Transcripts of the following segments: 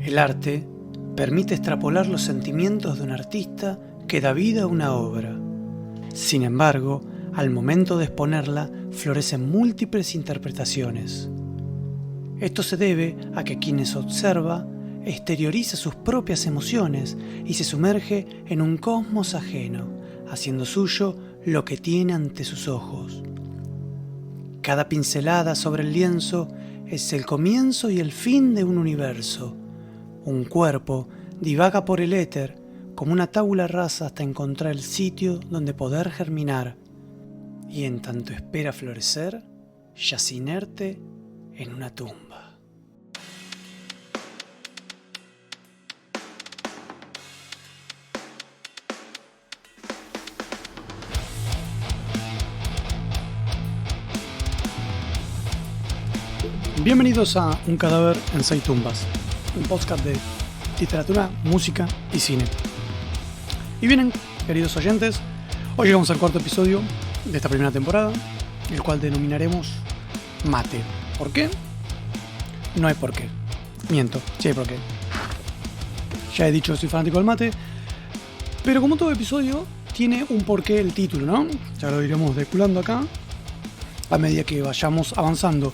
El arte permite extrapolar los sentimientos de un artista que da vida a una obra. Sin embargo, al momento de exponerla, florecen múltiples interpretaciones. Esto se debe a que quien observa exterioriza sus propias emociones y se sumerge en un cosmos ajeno, haciendo suyo lo que tiene ante sus ojos. Cada pincelada sobre el lienzo es el comienzo y el fin de un universo. Un cuerpo divaga por el éter como una tabula rasa hasta encontrar el sitio donde poder germinar. Y en tanto espera florecer, yace inerte en una tumba. Bienvenidos a Un cadáver en 6 tumbas, un podcast de literatura, música y cine. Y vienen, queridos oyentes, hoy llegamos al cuarto episodio de esta primera temporada, el cual denominaremos Mate. ¿Por qué? No hay por qué. Miento, sí hay por qué. Ya he dicho que soy fanático del mate, pero como todo episodio tiene un porqué el título, ¿no? Ya lo iremos desculando acá a medida que vayamos avanzando.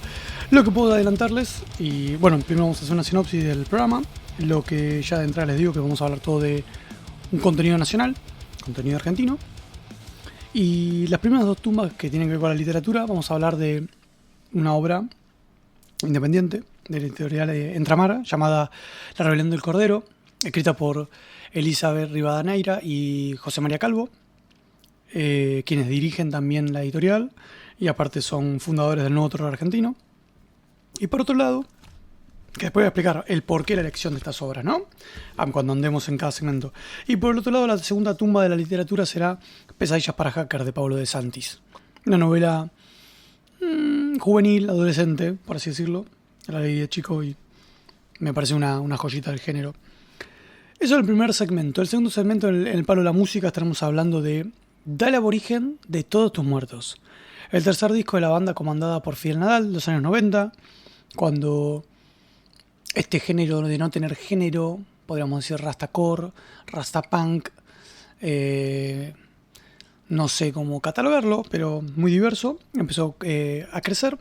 Lo que puedo adelantarles, y bueno, primero vamos a hacer una sinopsis del programa. Lo que ya de entrada les digo que vamos a hablar todo de un contenido nacional, contenido argentino. Y las primeras dos tumbas que tienen que ver con la literatura, vamos a hablar de una obra independiente de la editorial Entramar, llamada La rebelión del Cordero, escrita por Elizabeth Rivadeneira y José María Calvo, quienes dirigen también la editorial y aparte son fundadores del Nuevo Terror Argentino. Y por otro lado, que después voy a explicar el porqué de la elección de estas obras, ¿no? Cuando andemos en cada segmento. Y por el otro lado, la segunda tumba de la literatura será Pesadillas para hackers de Pablo de Santis. Una novela juvenil, adolescente, por así decirlo. La leí de chico y me parece una joyita del género. Eso es el primer segmento. El segundo segmento, en el palo de la música, estaremos hablando de Dale aborigen de todos tus muertos. El tercer disco de la banda comandada por Fidel Nadal, de los años 90, cuando este género de no tener género, podríamos decir rastacore, rastapunk, no sé cómo catalogarlo, pero muy diverso, empezó a crecer.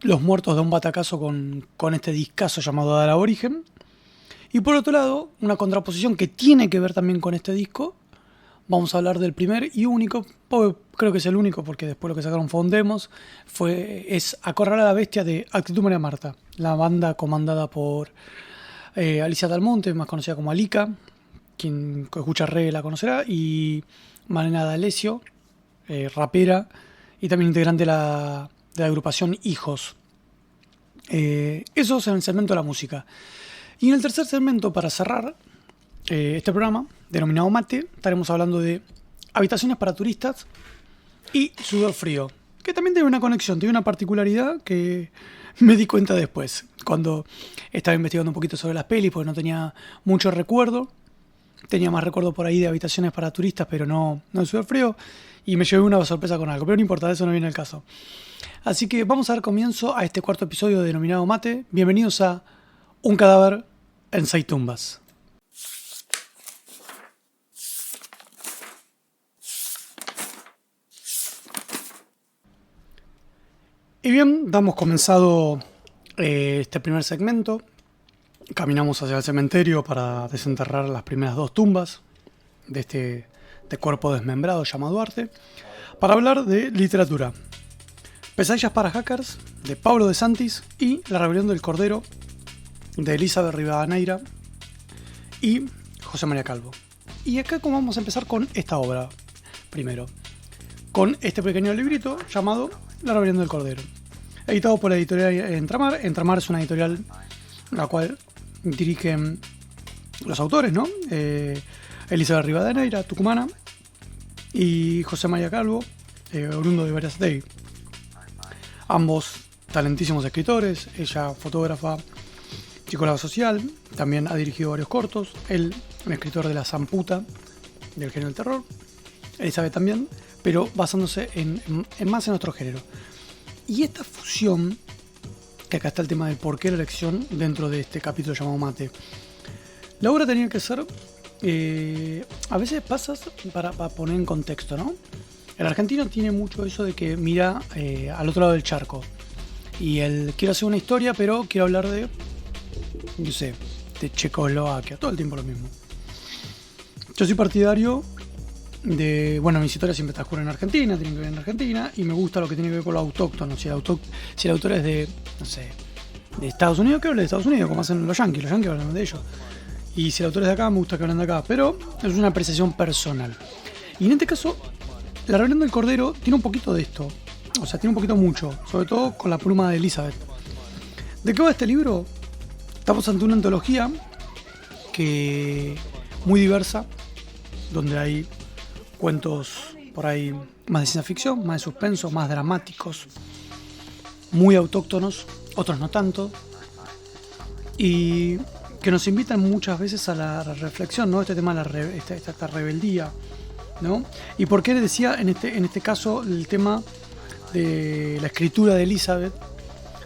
Los muertos de un batacazo con este discazo llamado Dale Aborigen. Y por otro lado, una contraposición que tiene que ver también con este disco. Vamos a hablar del primer y único, creo que es el único, porque después lo que sacaron fue un demos, es Acorralar a la bestia de Actitud María Marta, la banda comandada por Alicia Dalmonte, más conocida como Alica, quien escucha reggae la conocerá, y Malena D'Alessio, rapera, y también integrante de la agrupación Hijos. Eso es en el segmento de la música. Y en el tercer segmento, para cerrar este programa, denominado Mate, estaremos hablando de habitaciones para turistas y Sudor Frío, que también tiene una conexión, tiene una particularidad que me di cuenta después, cuando estaba investigando un poquito sobre las pelis, porque no tenía mucho recuerdo. Tenía más recuerdo por ahí de habitaciones para turistas, pero no de Sudor Frío, y me llevé una sorpresa con algo, pero no importa, de eso no viene el caso. Así que vamos a dar comienzo a este cuarto episodio denominado Mate. Bienvenidos a Un cadáver en 6 tumbas. Y bien, damos comenzado este primer segmento. Caminamos hacia el cementerio para desenterrar las primeras dos tumbas de este cuerpo desmembrado llamado arte, para hablar de literatura. Pesadillas para hackers de Pablo de Santis y La rebelión del Cordero de Elizabeth Rivadeneira y José María Calvo. Y acá como vamos a empezar con esta obra primero, con este pequeño librito llamado La rebelión del Cordero, editado por la editorial Entramar. Entramar es una editorial la cual dirigen los autores, ¿no? Elizabeth Rivadeneira, tucumana, y José María Calvo, oriundo de Berazategui. Ambos talentísimos escritores, ella fotógrafa, psicóloga social, también ha dirigido varios cortos, él un escritor de la zamputa del género del terror, Elizabeth también, pero basándose en más en otro género. Y esta fusión que acá está el tema del por qué la elección dentro de este capítulo llamado Mate. La obra tenía que ser, a veces pasas para poner en contexto, ¿no? El argentino tiene mucho eso de que mira al otro lado del charco. Y él quiere hacer una historia, pero quiero hablar de, no sé, de Checoslovaquia, todo el tiempo lo mismo. Yo soy partidario de, bueno, mis historias siempre transcurren en Argentina, tienen que ver en Argentina, y me gusta lo que tiene que ver con lo autóctono. Si el autor es de, no sé, de Estados Unidos, que hable de Estados Unidos, como hacen los yankees hablan de ellos. Y si el autor es de acá, me gusta que hablen de acá, pero es una apreciación personal. Y en este caso, La Rebelión del Cordero tiene un poquito de esto, o sea, tiene un poquito mucho, sobre todo con la pluma de Elizabeth. ¿De qué va este libro? Estamos ante una antología que muy diversa, donde hay cuentos por ahí más de ciencia ficción, más de suspenso, más dramáticos, muy autóctonos, otros no tanto, y que nos invitan muchas veces a la reflexión, ¿no? Este tema de esta rebeldía, ¿no? Y por qué les decía en este caso el tema de la escritura de Elizabeth.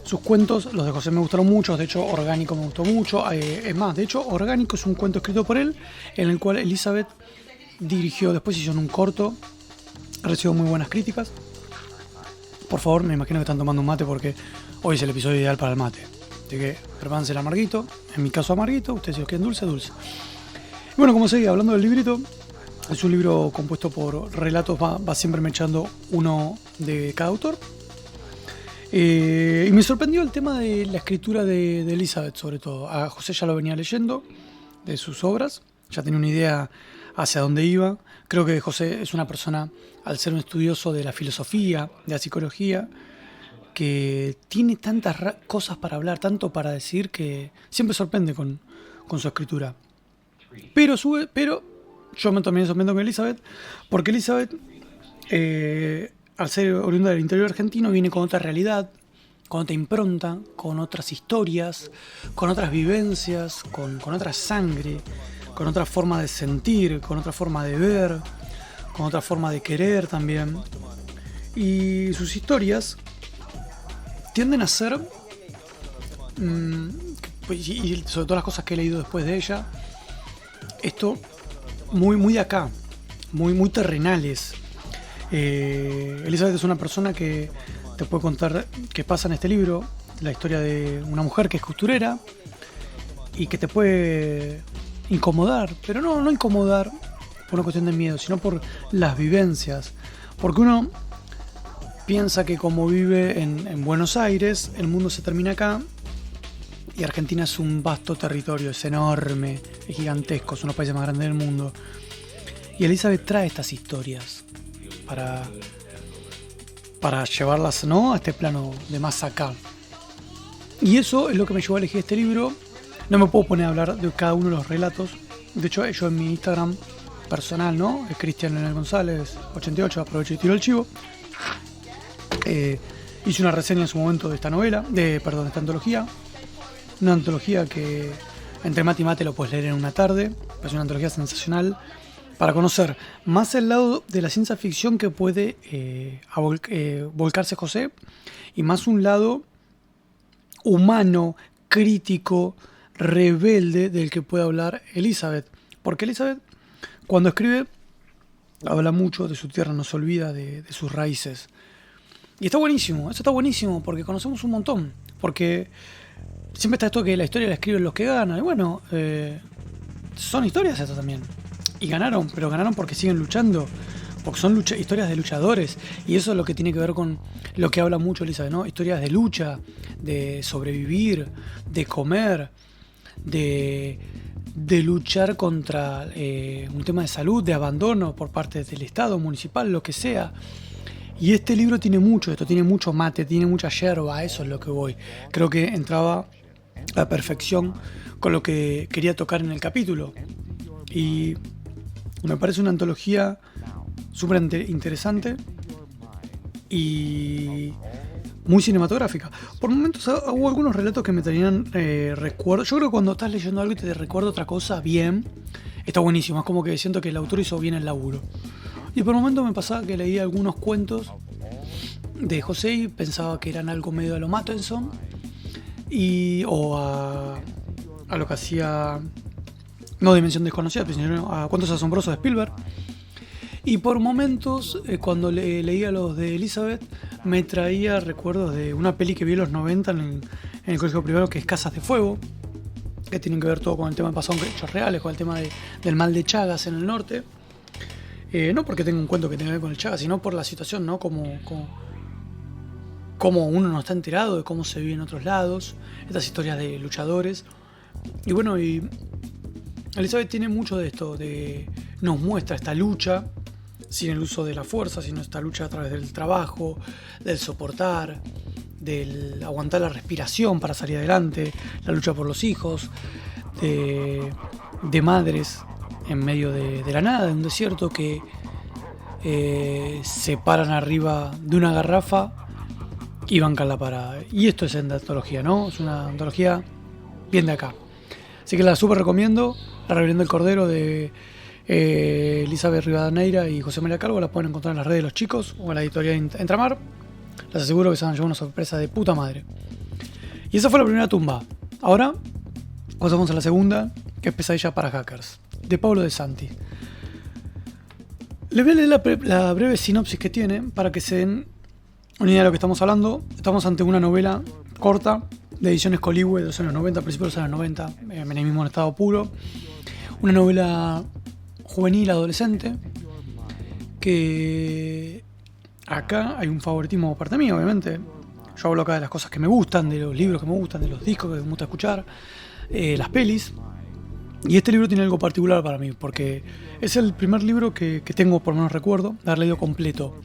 Sus cuentos, los de José me gustaron mucho, de hecho Orgánico me gustó mucho, es más, de hecho Orgánico es un cuento escrito por él, en el cual Elizabeth dirigió, después hicieron un corto, recibió muy buenas críticas. Por favor, me imagino que están tomando un mate porque hoy es el episodio ideal para el mate. Así que prepárense el amarguito, en mi caso amarguito, ustedes si os quieren dulce, dulce. Bueno, como seguía hablando del librito, es un libro compuesto por relatos, va siempre me echando uno de cada autor. Y me sorprendió el tema de la escritura de Elizabeth, sobre todo. A José ya lo venía leyendo, de sus obras, ya tenía una idea hacia dónde iba. Creo que José es una persona, al ser un estudioso de la filosofía, de la psicología, que tiene tantas cosas para hablar, tanto para decir, que siempre sorprende con su escritura. Pero yo me también sorprendo con Elizabeth, porque Elizabeth, al ser oriunda del interior argentino, viene con otra realidad, con otra impronta, con otras historias, con otras vivencias, con otra sangre, con otra forma de sentir, con otra forma de ver, con otra forma de querer también. Y sus historias tienden a ser, y sobre todo las cosas que he leído después de ella, esto muy de acá, muy terrenales. Elizabeth es una persona que te puede contar qué pasa en este libro, la historia de una mujer que es costurera y que te puede incomodar, pero no incomodar por una cuestión de miedo, sino por las vivencias, porque uno piensa que como vive en Buenos Aires, el mundo se termina acá, y Argentina es un vasto territorio, es enorme, es gigantesco, es uno de los países más grandes del mundo. Y Elizabeth trae estas historias para llevarlas, ¿no?, a este plano de más acá. Y eso es lo que me llevó a elegir este libro. No me puedo poner a hablar de cada uno de los relatos. De hecho, yo en mi Instagram personal, ¿no?, es Cristian Leonel González 88, aprovecho y tiro el chivo. Hice una reseña en su momento de esta novela, de esta antología. Una antología que entre mate y mate lo puedes leer en una tarde. Es una antología sensacional para conocer más el lado de la ciencia ficción que puede volcarse José, y más un lado humano, crítico, rebelde del que puede hablar Elizabeth. Porque Elizabeth, cuando escribe, habla mucho de su tierra, no se olvida de sus raíces. Y está buenísimo, eso está buenísimo, porque conocemos un montón. Porque siempre está esto que la historia la escriben los que ganan. Y bueno, son historias estas también. Y ganaron, pero ganaron porque siguen luchando. Porque son historias de luchadores. Y eso es lo que tiene que ver con lo que habla mucho Elizabeth, ¿no? Historias de lucha, de sobrevivir, de comer, de luchar contra un tema de salud, de abandono por parte del Estado, municipal, lo que sea. Y este libro tiene mucho esto, tiene mucho mate, tiene mucha yerba, a eso es lo que voy. Creo que entraba a la perfección con lo que quería tocar en el capítulo. Y me parece una antología súper interesante y muy cinematográfica. Por momentos hubo algunos relatos que me tenían recuerdo. Yo creo que cuando estás leyendo algo y te recuerda otra cosa bien, está buenísimo. Es como que siento que el autor hizo bien el laburo. Y por momentos me pasaba que leía algunos cuentos de José y pensaba que eran algo medio a lo Mattenson. a lo que hacía, no Dimensión Desconocida, sino a Cuentos Asombrosos de Spielberg. Y por momentos, cuando leía los de Elizabeth, me traía recuerdos de una peli que vi en los 90 en el colegio primario, que es Casas de Fuego, que tienen que ver todo con el tema de pasado en hechos reales, con el tema del mal de Chagas en el norte. No porque tenga un cuento que tenga que ver con el Chagas, sino por la situación, ¿no? Como uno no está enterado de cómo se vive en otros lados, estas historias de luchadores. Y bueno, y Elizabeth tiene mucho de esto, nos muestra esta lucha sin el uso de la fuerza, sino esta lucha a través del trabajo, del soportar, del aguantar la respiración para salir adelante, la lucha por los hijos, de madres en medio de la nada, de un desierto, que se paran arriba de una garrafa y bancan la parada. Y esto es en antología, ¿no? Es una antología bien de acá. Así que la súper recomiendo. La Rebelión del Cordero de Elizabeth Rivadeneira y José María Calvo. La pueden encontrar en las redes de los chicos o en la editorial Entramar. Les aseguro que se van a llevar una sorpresa de puta madre. Y esa fue la primera tumba. Ahora pasamos a la segunda, que es Pesadilla para Hackers, de Pablo De Santis. Les voy a leer la breve sinopsis que tiene para que se den una idea de lo que estamos hablando. Estamos ante una novela corta de Ediciones Coligüe de los años 90, principios de los años 90, menemismo en estado puro. Una novela juvenil, adolescente, que acá hay un favoritismo por parte mí, obviamente. Yo hablo acá de las cosas que me gustan, de los libros que me gustan, de los discos que me gusta escuchar, las pelis. Y este libro tiene algo particular para mí, porque es el primer libro que tengo, por lo menos recuerdo, de haber leído completo.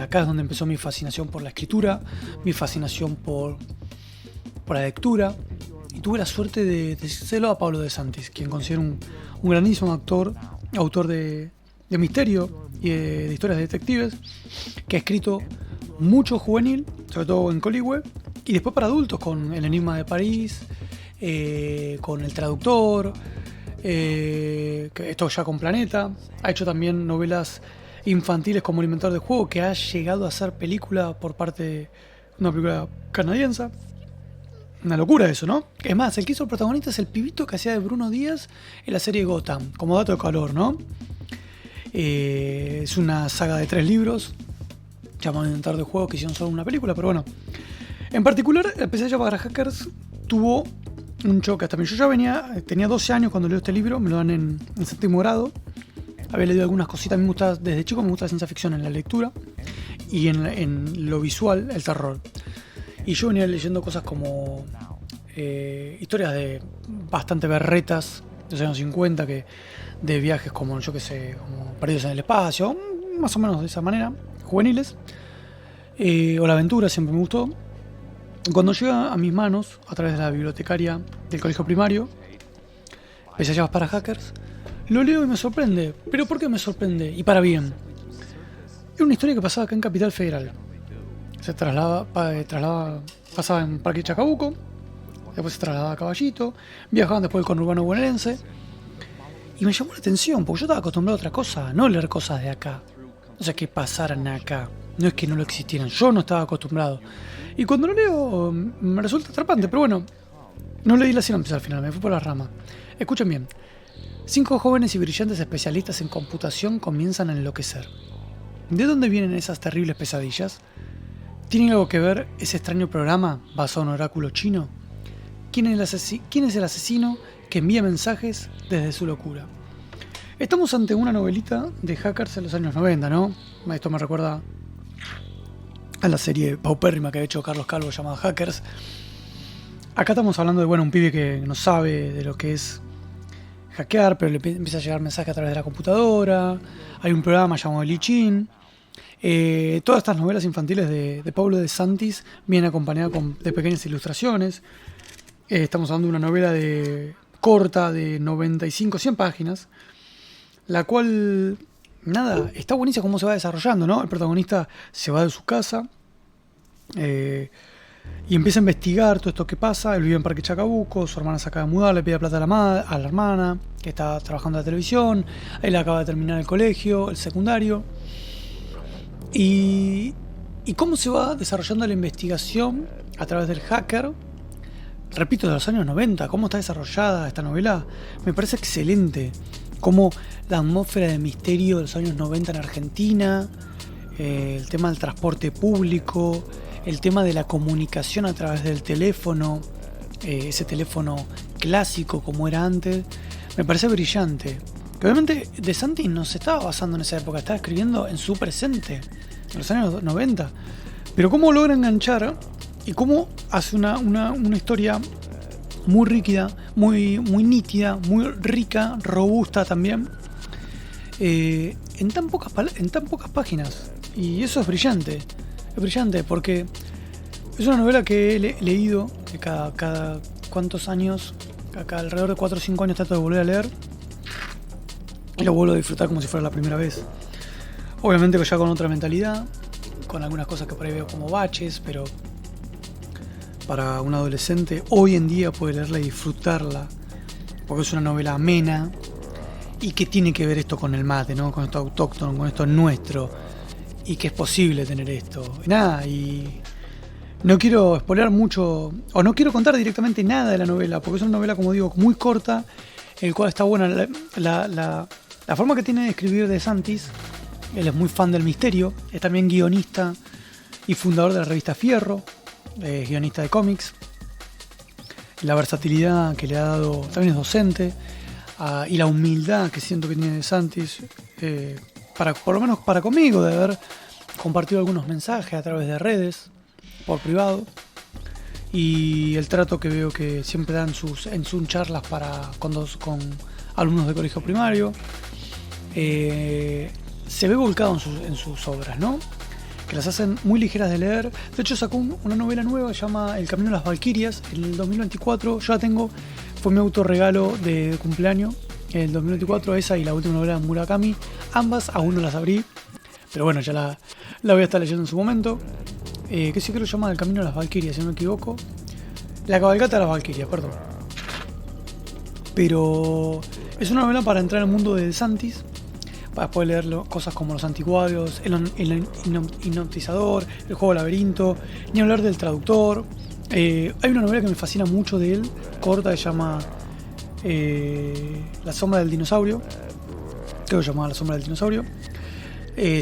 Acá es donde empezó mi fascinación por la escritura, mi fascinación por la lectura. Y tuve la suerte de decírselo a Pablo De Santis, quien considero un grandísimo autor de misterio y de historias de detectives, que ha escrito mucho juvenil, sobre todo en Coligüe, y después para adultos, con El Enigma de París, con El Traductor, esto ya con Planeta. Ha hecho también novelas infantiles como El Inventor de Juego, que ha llegado a ser película por parte de una película canadiense. Una locura eso, ¿no? Es más, el que hizo el protagonista es el pibito que hacía de Bruno Díaz en la serie Gotham, como dato de color, ¿no? Es una saga de 3 libros llamado El Inventor de Juego, que hicieron solo una película, pero bueno. En particular, el Pesadilla para Hackers tuvo un choque hasta mí. Yo ya tenía 12 años cuando leí este libro, me lo dan en séptimo grado. Había leído algunas cositas, a mí me gusta, desde chico me gusta la ciencia ficción en la lectura y en lo visual, el terror. Y yo venía leyendo cosas como historias de bastante berretas de los años 50, de viajes como, yo qué sé, como Perdidos en el Espacio, más o menos de esa manera, juveniles. O la aventura siempre me gustó. Cuando llega a mis manos, a través de la bibliotecaria del colegio primario, Pesadillas para Hackers, lo leo y me sorprende. ¿Pero por qué me sorprende? Y para bien. Es una historia que pasaba acá en Capital Federal. Se pasaba en Parque Chacabuco, después se trasladaba a Caballito, viajaban después del conurbano bonaerense. Y me llamó la atención, porque yo estaba acostumbrado a otra cosa, no leer cosas de acá. O sea, que pasaran acá. No es que no lo existieran, yo no estaba acostumbrado. Y cuando lo leo me resulta atrapante, pero bueno, no leí la sinopsis al final, me fui por la rama. Escuchen bien. 5 jóvenes y brillantes especialistas en computación comienzan a enloquecer. ¿De dónde vienen esas terribles pesadillas? ¿Tiene algo que ver ese extraño programa basado en un oráculo chino? ¿Quién es el asesino que envía mensajes desde su locura? Estamos ante una novelita de hackers en los años 90, ¿no? Esto me recuerda a la serie paupérrima que ha hecho Carlos Calvo llamada Hackers. Acá estamos hablando de, un pibe que no sabe de lo que es hackear, pero le empieza a llegar mensajes a través de la computadora. Hay un programa llamado Li Chin. Todas estas novelas infantiles de Pablo De Santis vienen acompañadas de pequeñas ilustraciones. Estamos hablando de una novela corta de 95-100 páginas, la cual, está buenísima cómo se va desarrollando, ¿no? El protagonista se va de su casa y empieza a investigar todo esto que pasa. Él vive en Parque Chacabuco, su hermana se acaba de mudar, le pide plata a la hermana, que está trabajando en la televisión. Él acaba de terminar el colegio, el secundario. Y cómo se va desarrollando la investigación a través del hacker repito, de los años 90, cómo está desarrollada esta novela, me parece excelente. Cómo la atmósfera de misterio de los años 90 en Argentina, el tema del transporte público, el tema de la comunicación a través del teléfono, ese teléfono clásico como era antes, me parece brillante. Que obviamente De Santis no se estaba basando en esa época, estaba escribiendo en su presente, en los años 90. Pero cómo logra enganchar y cómo hace una historia muy rígida, muy nítida, muy rica, robusta también, en tan pocas páginas. Y eso es brillante porque es una novela que he leído, que cada cuantos años, acá alrededor de 4 o 5 años trato de volver a leer, y lo vuelvo a disfrutar como si fuera la primera vez. Obviamente ya con otra mentalidad, con algunas cosas que por ahí veo como baches, pero para un adolescente hoy en día puede leerla y disfrutarla, porque es una novela amena y que tiene que ver esto con el mate, ¿no? Con esto autóctono, con esto nuestro, y que es posible tener esto. Y no quiero spoilear mucho, o no quiero contar directamente nada de la novela, porque es una novela, como digo, muy corta, en el cual está buena la forma que tiene de escribir De Santis. Él es muy fan del misterio, es también guionista y fundador de la revista Fierro, es guionista de cómics. La versatilidad que le ha dado, también es docente, y la humildad que siento que tiene De Santis, por lo menos para conmigo, de haber compartido algunos mensajes a través de redes, por privado, y el trato que veo que siempre dan en sus charlas con alumnos de colegio primario, se ve volcado en sus obras, ¿no? Que las hacen muy ligeras de leer. De hecho sacó una novela nueva que se llama El Camino de las Valquirias en el 2024. Yo la tengo, fue mi autorregalo de cumpleaños en el 2024, esa y la última novela de Murakami. Ambas aún no las abrí, pero bueno, ya la voy a estar leyendo en su momento. Que sí creo que se llama El Camino de las Valquirias, si no me equivoco. La cabalgata de las Valquirias, perdón. Pero es una novela para entrar al mundo de De Santis, para poder leer cosas como Los Anticuarios, el Hipnotizador, El Juego del Laberinto, ni hablar del Traductor. Hay una novela que me fascina mucho de él, corta, que se llama La Sombra del Dinosaurio. Creo que se llamaba La Sombra del Dinosaurio.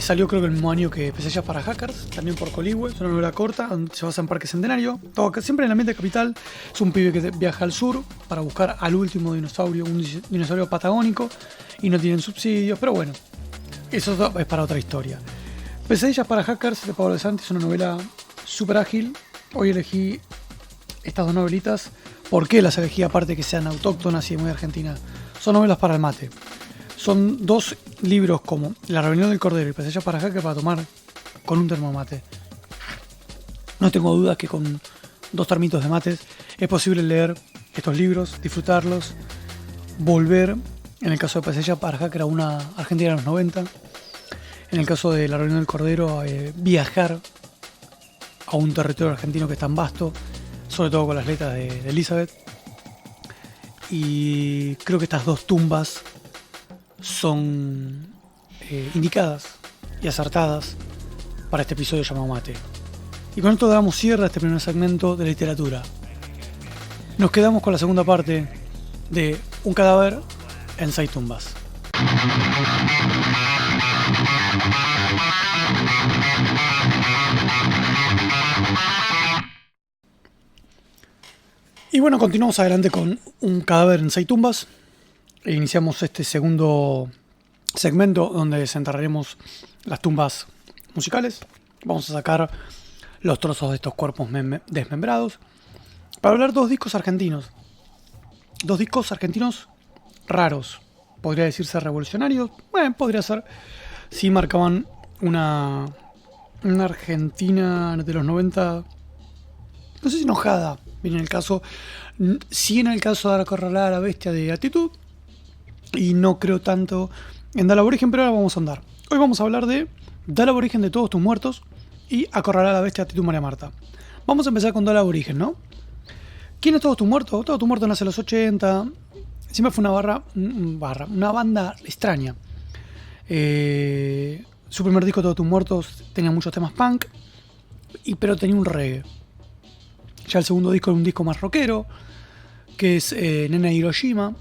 Salió creo que el mismo año que Pesadillas para Hackers, también por Coligüe. Es una novela corta, se basa en Parque Centenario. Todo, siempre en el ambiente capital. Es un pibe que viaja al sur para buscar al último dinosaurio, un dinosaurio patagónico, y no tienen subsidios, pero bueno, eso es para otra historia. Pesadillas para Hackers de Pablo De Santis es una novela súper ágil. Hoy elegí estas dos novelitas. ¿Por qué las elegí? Aparte que sean autóctonas y muy argentinas, son novelas para el mate. Son dos libros como La Rebelión del Cordero y Pesadillas para Hackers para tomar con un termomate. No tengo dudas que con 2 termitos de mates es posible leer estos libros, disfrutarlos, volver, en el caso de Pesadillas para Hackers, a una Argentina de los 90. En el caso de La Rebelión del Cordero, viajar a un territorio argentino que es tan vasto, sobre todo con las letras de Elizabeth. Y creo que estas dos tumbas son indicadas y acertadas para este episodio llamado Mate. Y con esto damos cierre a este primer segmento de literatura. Nos quedamos con la segunda parte de Un cadáver en 6 tumbas. Y bueno, continuamos adelante con Un cadáver en 6 tumbas. Iniciamos este segundo segmento donde desenterraremos las tumbas musicales. Vamos a sacar los trozos de estos cuerpos desmembrados para hablar de 2 discos argentinos. 2 discos argentinos raros. Podría decirse revolucionarios. Bueno, podría ser si marcaban una Argentina de los 90. No sé si enojada, bien en el caso. Sí, en el caso de Acorralar a la Bestia de Actitud. Y no creo tanto en Dale Aborigen, pero ahora vamos a andar. Hoy vamos a hablar de Dale Aborigen de Todos tus muertos y Acorralar a la Bestia de Actitud María Marta. Vamos a empezar con Dale Aborigen, ¿no? ¿Quién es Todos tus muertos? Todos tus muertos nace en los 80. Siempre fue una banda extraña. Su primer disco, Todos tus muertos, tenía muchos temas punk, pero tenía un reggae. Ya el segundo disco es un disco más rockero, que es Nena Hiroshima.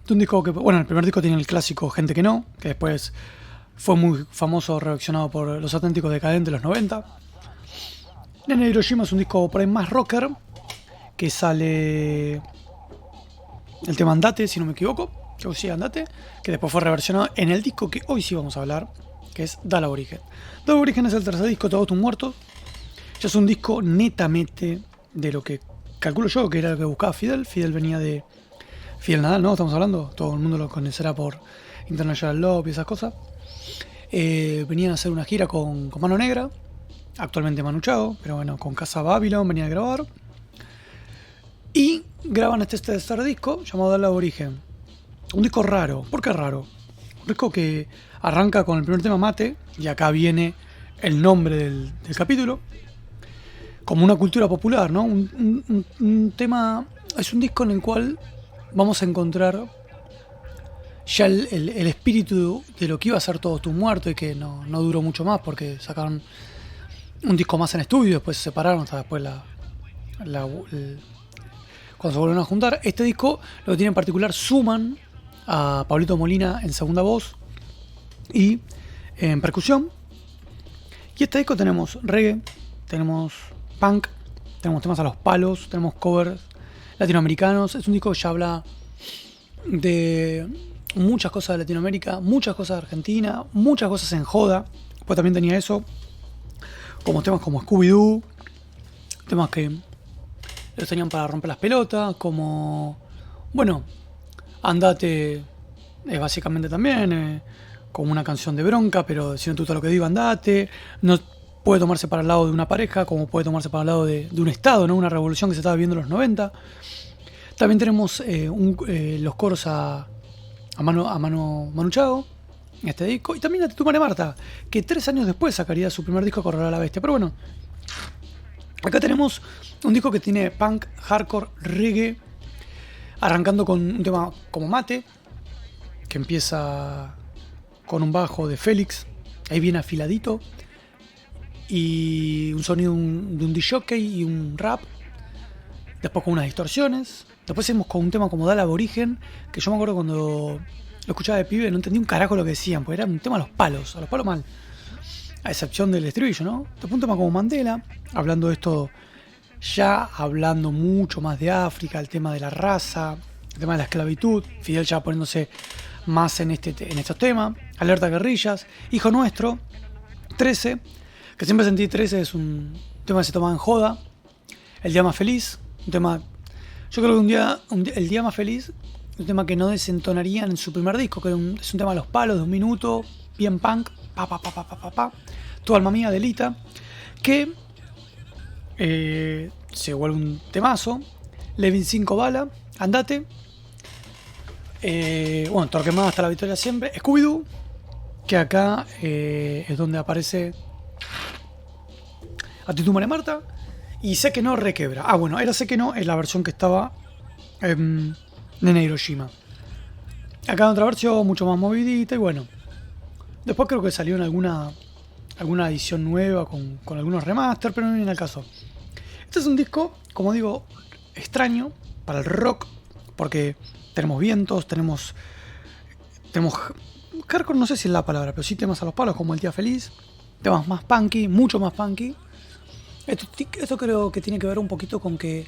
Un disco que, bueno, el primer disco tiene el clásico Gente que no, que después fue muy famoso, reaccionado por Los Auténticos Decadentes de los 90. Nena Hiroshima es un disco por ahí más rocker, que sale el tema Andate, si no me equivoco, que sí, Andate, que después fue reversionado en el disco que hoy sí vamos a hablar, que es Dal Aborigen. Dal Aborigen es el tercer disco, Todos tus muertos. Ya es un disco netamente de lo que calculo yo que era lo que buscaba Fidel. Fidel venía de Fidel Nadal, ¿no? Estamos hablando, todo el mundo lo conocerá por International Love y esas cosas. Venían a hacer una gira con Mano Negra, actualmente Manu Chao, pero bueno, con Casa Babylon venía a grabar. Y graban este tercer disco llamado Dal Aborigen. Un disco raro. ¿Por qué raro? Un disco que arranca con el primer tema, Mate, y acá viene el nombre del capítulo, como una cultura popular, ¿no? Un tema, es un disco en el cual vamos a encontrar ya el espíritu de lo que iba a ser Todos tus muertos, y que no duró mucho más porque sacaron un disco más en estudio, después se separaron hasta después cuando se volvieron a juntar. Este disco, lo que tiene en particular, suman a Pablito Molina en segunda voz y en percusión. Y este disco tenemos reggae, tenemos punk, tenemos temas a los palos, tenemos covers latinoamericanos. Es un disco que ya habla de muchas cosas de Latinoamérica, muchas cosas de Argentina, muchas cosas en joda. Pues también tenía eso, como temas como Scooby-Doo, temas que los tenían para romper las pelotas, como, bueno, Andate es básicamente también como una canción de bronca, pero diciendo todo lo que digo, andate. No puede tomarse para el lado de una pareja, como puede tomarse para el lado de un estado, ¿no? Una revolución que se estaba viviendo en los 90. También tenemos los coros a Manu Chao en este disco, y también a Tito María Marta, que 3 años después sacaría su primer disco, Correr a la Bestia. Pero bueno, acá tenemos un disco que tiene punk, hardcore, reggae, arrancando con un tema como Mate, que empieza con un bajo de Félix, ahí bien afiladito, y un sonido de un disjockey y un rap, después con unas distorsiones. Después seguimos con un tema como Dal Aborigen, que yo me acuerdo cuando lo escuchaba de pibe, no entendía un carajo lo que decían, porque era un tema a los palos mal, a excepción del estribillo, ¿no? Después un tema como Mandela, hablando de esto, ya hablando mucho más de África, el tema de la raza, el tema de la esclavitud, Fidel ya poniéndose más en estos temas. Alerta Guerrillas, Hijo Nuestro, 13, que siempre sentí 13 es un tema que se toma en joda. El Día Más Feliz, un tema, yo creo que el Día Más Feliz, un tema que no desentonarían en su primer disco, que es un tema a los palos de 1 minuto, bien punk, tu alma mía, Delita, que se vuelve un temazo. Levin 5 Bala, Andate, bueno, Torquemada hasta la victoria siempre, Scooby-Doo, que acá es donde aparece a Tito María Marta, y Sé que no, Requebra. Ah, bueno, era Sé que no, es la versión que estaba en Hiroshima. Acá en otra versión, mucho más movidita, y bueno, después creo que salió en alguna edición nueva con algunos remaster, pero no viene al caso. Este es un disco, como digo, extraño para el rock, porque tenemos vientos, tenemos hardcore, no sé si es la palabra, pero sí temas a los palos como El Día Feliz, temas más punky, mucho más punky. Esto creo que tiene que ver un poquito con que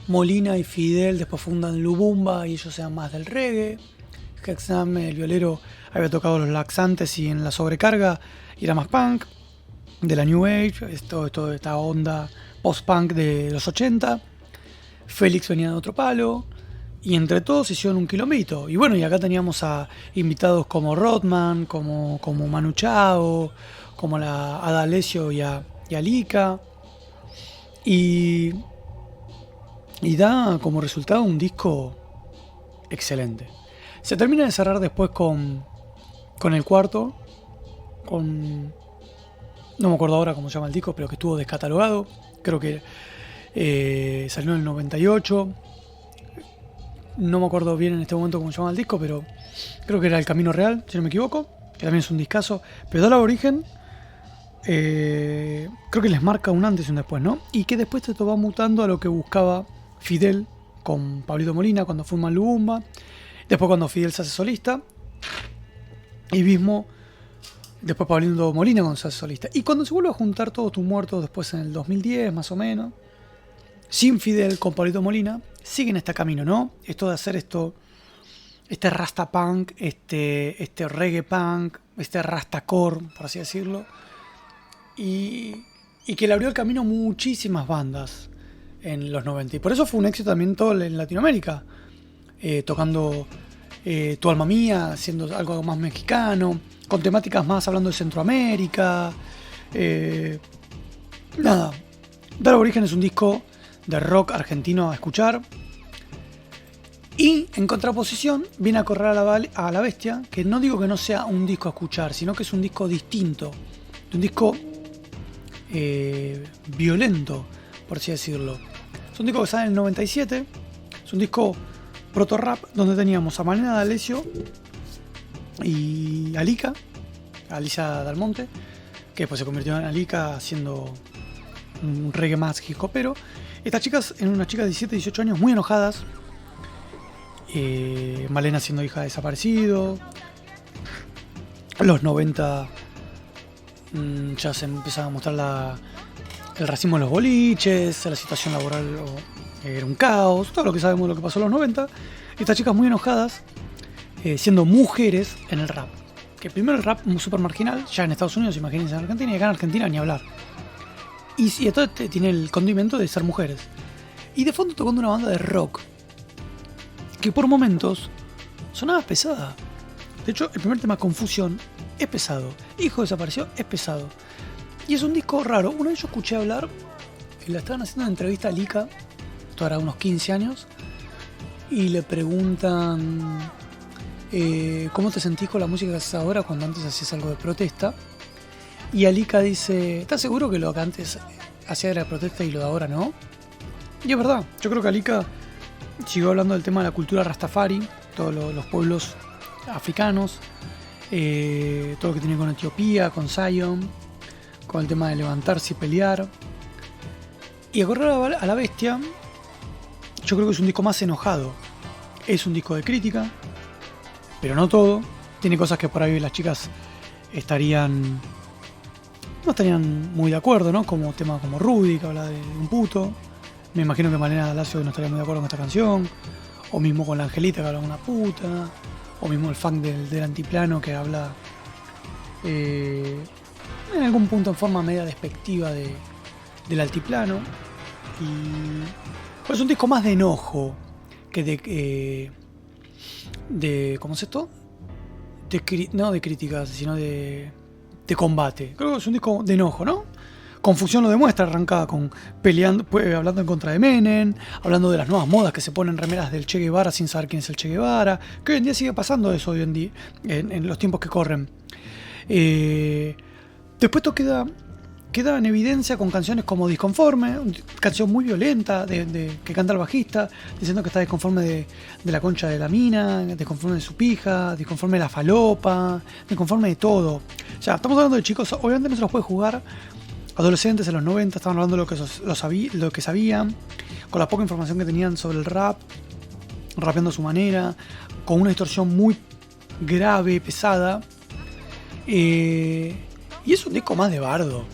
Molina y Fidel después fundan Lubumba y ellos sean más del reggae. Hexam, el violero, había tocado los laxantes y en la sobrecarga y era más punk, de la New Age, esta onda post-punk de los 80. Félix venía de otro palo, y entre todos hicieron un quilombito. Y bueno, y acá teníamos a invitados como Rodman, como Manu Chao, como a D'Alessio y a Lika. Y da como resultado un disco excelente. Se termina de cerrar después con el cuarto, no me acuerdo ahora cómo se llama el disco, pero que estuvo descatalogado. Creo que salió en el 98. No me acuerdo bien en este momento cómo se llama el disco, pero creo que era El Camino Real, si no me equivoco, que también es un discazo. Pero Dal Aborigen, creo que les marca un antes y un después, ¿no? Y que después esto va mutando a lo que buscaba Fidel con Pablito Molina cuando fue Malubumba, después cuando Fidel se hace solista, y mismo después Pablito Molina cuando se hace solista. Y cuando se vuelve a juntar Todos tus muertos después en el 2010 más o menos, sin Fidel con Pablito Molina, siguen este camino, ¿no? Esto de hacer este rasta punk, este reggae punk, este rastacore, por así decirlo, y que le abrió el camino a muchísimas bandas en los 90. Y por eso fue un éxito también todo en Latinoamérica, tocando Tu Alma Mía, haciendo algo más mexicano, con temáticas más hablando de Centroamérica. Nada, Dar Origen es un disco de rock argentino a escuchar. Y en contraposición viene a correr a la bestia, que no digo que no sea un disco a escuchar, sino que es un disco distinto, un disco violento, por así decirlo. Es un disco que sale en el 97, es un disco proto-rap donde teníamos a Malena D'Alessio y Alicia Dalmonte, que después se convirtió en Alica haciendo un reggae más hip-hopero. Estas chicas, en unas chicas de 17, 18 años muy enojadas. Malena siendo hija de desaparecido. Los 90 ya se empezaba a mostrar el racismo en los boliches, la situación laboral era un caos, todo lo que sabemos de lo que pasó en los 90. Estas chicas muy enojadas, siendo mujeres en el rap. Que primero el rap súper marginal, ya en Estados Unidos, imagínense en Argentina, y acá en Argentina ni hablar. Y esto tiene el condimento de ser mujeres. Y de fondo tocando una banda de rock que por momentos sonaba pesada. De hecho, el primer tema, Confusión, es pesado. Hijo desapareció, es pesado. Y es un disco raro. Una vez yo escuché hablar, la estaban haciendo una entrevista a Lika, esto era unos 15 años, y le preguntan ¿cómo te sentís con la música que haces ahora cuando antes hacías algo de protesta? Y Alika dice, ¿estás seguro que lo que antes hacía era de protesta y lo de ahora no? Y es verdad, yo creo que Alika siguió hablando del tema de la cultura Rastafari, todos los pueblos africanos, todo lo que tiene con Etiopía, con Zion, con el tema de levantarse y pelear. Y a correr a la bestia, yo creo que es un disco más enojado. Es un disco de crítica, pero no todo. Tiene cosas que por ahí las chicas no estarían muy de acuerdo, ¿no? Como temas como Rudy, que habla de un puto. Me imagino que Malena D'Alessio no estaría muy de acuerdo con esta canción. O mismo con la Angelita, que habla de una puta. O mismo el funk del Antiplano, que habla en algún punto en forma media despectiva del Altiplano. Y pues es un disco más de enojo que de ¿cómo es esto? No de críticas, sino de combate. Creo que es un disco de enojo, ¿no? Confusión lo demuestra, arrancada con peleando, hablando en contra de Menem, hablando de las nuevas modas que se ponen remeras del Che Guevara sin saber quién es el Che Guevara, que hoy en día sigue pasando eso hoy en día, en los tiempos que corren. Después esto queda en evidencia con canciones como Disconforme, una canción muy violenta que canta el bajista, diciendo que está disconforme de la concha de la mina, disconforme de su pija, disconforme de la falopa, disconforme de todo. O sea, estamos hablando de chicos, obviamente no se los puede jugar. Adolescentes en los 90 estaban hablando de lo que sabían, con la poca información que tenían sobre el rap, rapeando a su manera, con una distorsión muy grave, pesada. Y es un disco más de bardo.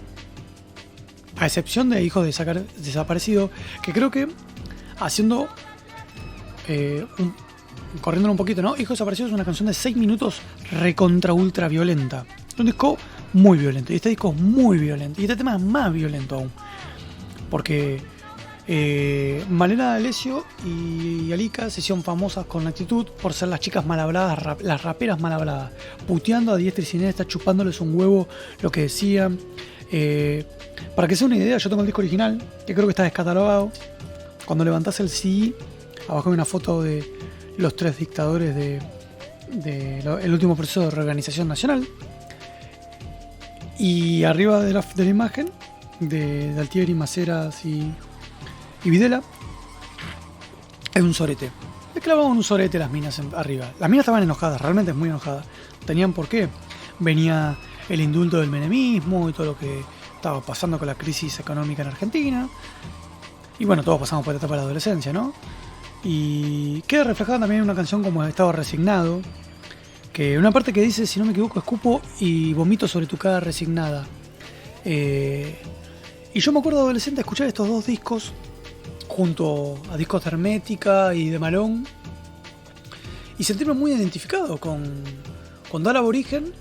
A excepción de Hijo Desaparecido, que creo que haciendo corriéndolo un poquito, ¿no? Hijo Desaparecido es una canción de 6 minutos recontra ultra violenta. Es un disco muy violento. Y este disco es muy violento. Y este tema es más violento aún. Porque Malena D'Alessio y Alika se hicieron famosas con la actitud por ser las chicas mal habladas, las raperas mal habladas. Puteando a diestra y siniestra, chupándoles un huevo lo que decían. Para que sea una idea, yo tengo el disco original, que creo que está descatalogado. Cuando levantás el CD, abajo hay una foto de los 3 dictadores el último proceso de reorganización nacional. Y arriba de la imagen de Altieri, Maceras y Videla hay un sorete. Le clavaban un sorete las minas arriba. Las minas estaban enojadas, realmente muy enojadas. Tenían por qué. Venía el indulto del menemismo y todo lo que estaba pasando con la crisis económica en Argentina. Y bueno, todos pasamos por la etapa de la adolescencia, ¿no? Y queda reflejada también en una canción como Estado Resignado, que una parte que dice, si no me equivoco, escupo y vomito sobre tu cara resignada. Y yo me acuerdo de adolescente escuchar estos dos discos junto a discos de Hermética y de Malón y sentirme muy identificado con Dal Aborigen,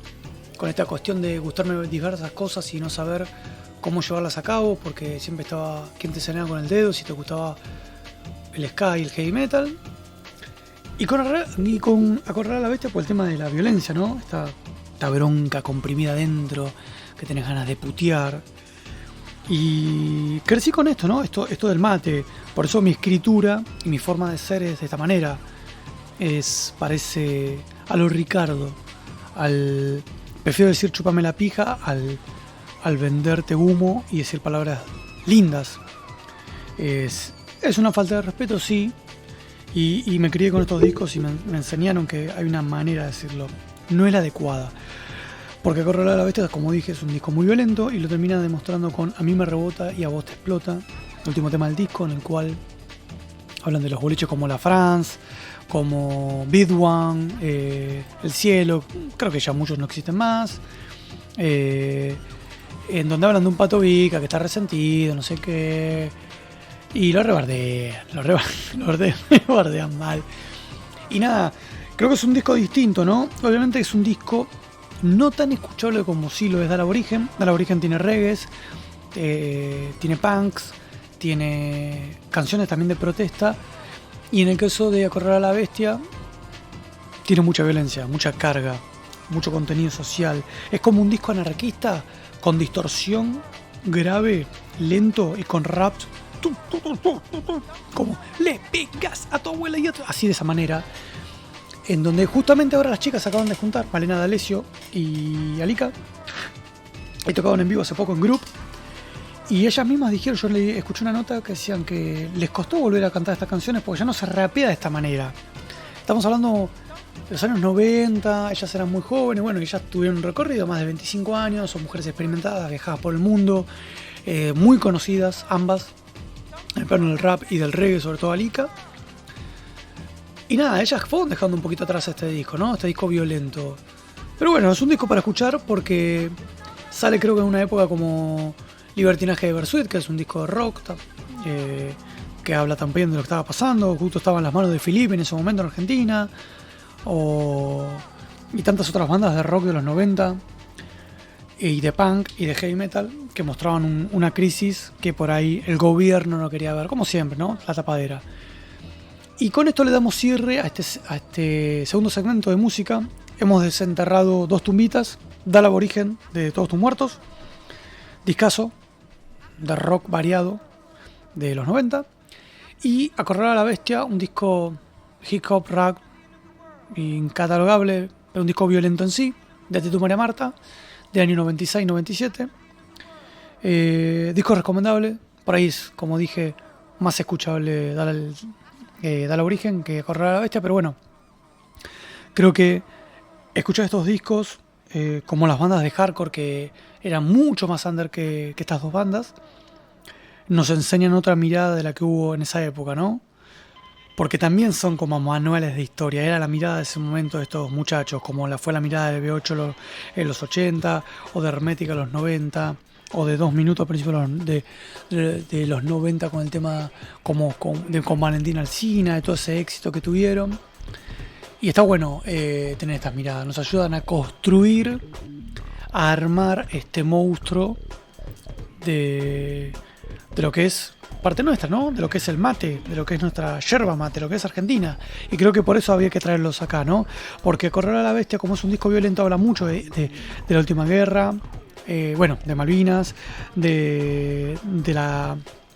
con esta cuestión de gustarme diversas cosas y no saber cómo llevarlas a cabo, porque siempre estaba quien te señalaba con el dedo si te gustaba el ska y el heavy metal. Y con Acorralar a la Bestia por el tema de la violencia, ¿no? Esta bronca comprimida adentro que tenés ganas de putear. Y crecí con esto, ¿no? Esto del mate. Por eso mi escritura y mi forma de ser es de esta manera. Parece a lo Ricardo. Prefiero decir chupame la pija al venderte humo y decir palabras lindas. Es una falta de respeto, sí. Y me crié con estos discos y me enseñaron que hay una manera de decirlo. No es la adecuada. Porque Acorralar a la Bestia, como dije, es un disco muy violento y lo termina demostrando con A mí me rebota y a vos te explota. El último tema del disco, en el cual hablan de los boliches como La France, como Bid One, El Cielo, creo que ya muchos no existen más. En donde hablan de un Pato Vica que está resentido, no sé qué. Y lo rebardean, lo bardean mal. Y nada, creo que es un disco distinto, ¿no? Obviamente es un disco no tan escuchable como sí lo es Dal Aborigen. Dal Aborigen tiene reggaes, tiene punks, tiene canciones también de protesta. Y en el caso de Acorralar a la Bestia, tiene mucha violencia, mucha carga, mucho contenido social. Es como un disco anarquista con distorsión grave, lento y con rap. Como le pegas a tu abuela y a tu... Así de esa manera. En donde justamente ahora las chicas se acaban de juntar, Malena D'Alessio y Alika, y tocaban en vivo hace poco en Group. Y ellas mismas dijeron, yo le escuché una nota que decían que les costó volver a cantar estas canciones porque ya no se rapea de esta manera. Estamos hablando de los años 90, ellas eran muy jóvenes, bueno, ellas tuvieron un recorrido más de 25 años, son mujeres experimentadas, viajadas por el mundo, muy conocidas ambas, en el plano del rap y del reggae, sobre todo Alika. Y nada, ellas fueron dejando un poquito atrás este disco, ¿no? Este disco violento. Pero bueno, es un disco para escuchar porque sale creo que en una época como Libertinaje de Bersuit, que es un disco de rock, que habla también de lo que estaba pasando, justo estaba en las manos de Filipe en ese momento en Argentina, y tantas otras bandas de rock de los 90, y de punk y de heavy metal, que mostraban una crisis que por ahí el gobierno no quería ver, como siempre, ¿no? La tapadera. Y con esto le damos cierre a este segundo segmento de música. Hemos desenterrado dos tumbitas, Dal Aborigen de Todos tus muertos, discazo de rock variado de los 90, y Acorralar a la Bestia, un disco hip hop, rap, incatalogable, pero un disco violento en sí, de Tetu María Marta, del año 96-97. Disco recomendable, por ahí es, como dije, más escuchable Dal Aborigen que Acorralar a la Bestia, pero bueno, creo que escuchar estos discos, como las bandas de hardcore que eran mucho más under que estas dos bandas, nos enseñan otra mirada de la que hubo en esa época, ¿no? Porque también son como manuales de historia, era la mirada de ese momento de estos muchachos, como fue la mirada de B8 en los 80, o de Hermética en los 90, o de 2 minutos a principios de los 90 con el tema con Valentina Alsina, de todo ese éxito que tuvieron. Y está bueno tener estas miradas, nos ayudan a construir, a armar este monstruo de lo que es parte nuestra, ¿no? De lo que es el mate, de lo que es nuestra yerba mate, de lo que es Argentina. Y creo que por eso había que traerlos acá, ¿no? Porque Acorralar a la Bestia, como es un disco violento, habla mucho de la última guerra, de Malvinas, del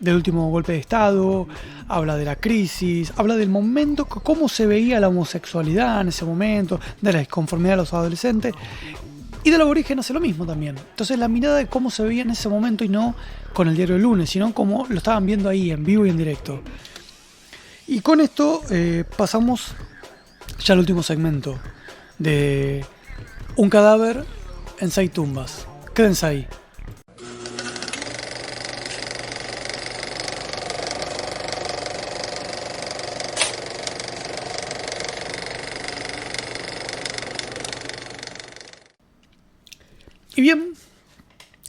último golpe de Estado, habla de la crisis, habla del momento, cómo se veía la homosexualidad en ese momento, de la disconformidad de los adolescentes. Y Dal Aborigen hace lo mismo también. Entonces la mirada de cómo se veía en ese momento y no con el diario del lunes, sino como lo estaban viendo ahí en vivo y en directo. Y con esto pasamos ya al último segmento de Un cadáver en 6 tumbas. Quédense ahí. Y bien,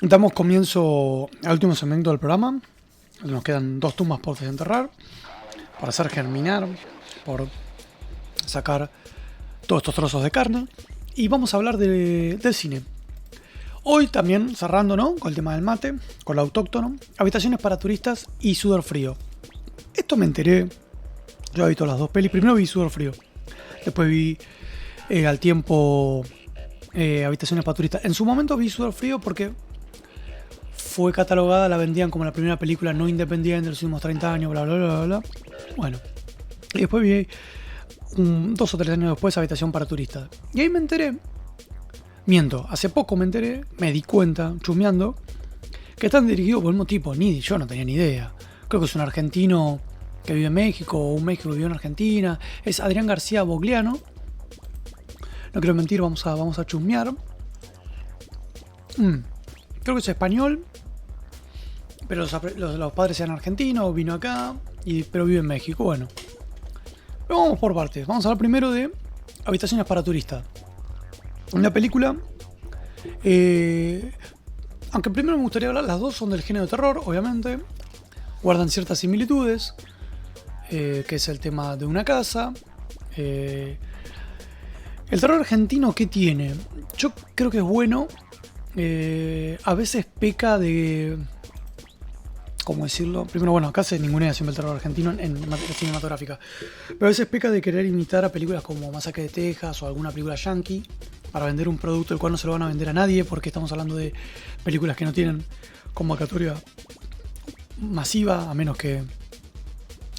damos comienzo al último segmento del programa. Nos quedan 2 tumbas por desenterrar, por hacer germinar, por sacar todos estos trozos de carne. Y vamos a hablar del cine. Hoy también cerrando, ¿no?, con el tema del mate, con lo autóctono, habitaciones para turistas y Sudor Frío. Esto me enteré, yo he visto las 2 pelis. Primero vi Sudor Frío, después vi al tiempo Habitaciones para turistas. En su momento vi Sudor Frío porque fue catalogada, la vendían como la primera película no independiente de los últimos 30 años, bla bla bla bla. Bueno, y después vi 2 o 3 años después Habitación para turistas. Y ahí me enteré, hace poco me enteré, me di cuenta, chusmeando, que están dirigidos por el mismo tipo. Yo no tenía ni idea. Creo que es un argentino que vive en México, o un México que vive en Argentina. Es Adrián García Bogliano. No quiero mentir, vamos a chusmear. Creo que es español, pero los padres eran argentinos, vino acá, pero vive en México. Bueno, pero vamos por partes. Vamos a hablar primero de Habitaciones para turistas. Una película, aunque primero me gustaría hablar, las 2 son del género de terror, obviamente. Guardan ciertas similitudes, que es el tema de una casa. El terror argentino, ¿qué tiene? Yo creo que es bueno. A veces peca de... ¿cómo decirlo? Primero, bueno, acá se ningunea siempre el terror argentino en materia cinematográfica. Pero a veces peca de querer imitar a películas como Masacre de Texas o alguna película yankee para vender un producto el cual no se lo van a vender a nadie, porque estamos hablando de películas que no tienen convocatoria masiva, a menos que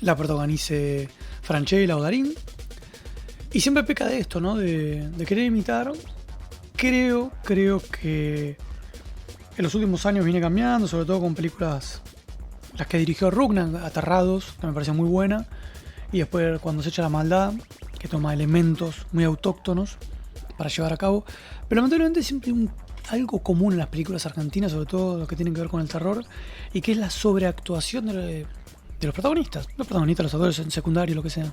la protagonice Francella o Darín. Y siempre peca de esto, ¿no? De querer imitar. Creo que en los últimos años viene cambiando, sobre todo con películas, las que dirigió Rugnan, Aterrados, que me pareció muy buena. Y después Cuando se echa la maldad, que toma elementos muy autóctonos para llevar a cabo. Pero lamentablemente siempre hay algo común en las películas argentinas, sobre todo lo que tiene que ver con el terror, y que es la sobreactuación de los protagonistas. Los actores en secundario, lo que sea.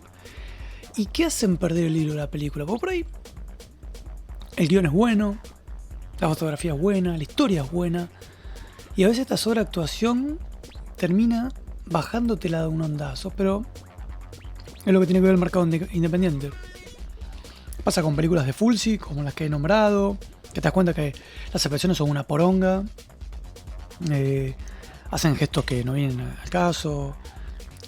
¿Y qué hacen perder el hilo de la película? Porque por ahí el guión es bueno, la fotografía es buena, la historia es buena, y a veces esta sobreactuación termina bajándotela de un ondazo, pero es lo que tiene que ver el mercado independiente. Pasa con películas de Fulci, como las que he nombrado, que te das cuenta que las expresiones son una poronga, hacen gestos que no vienen al caso,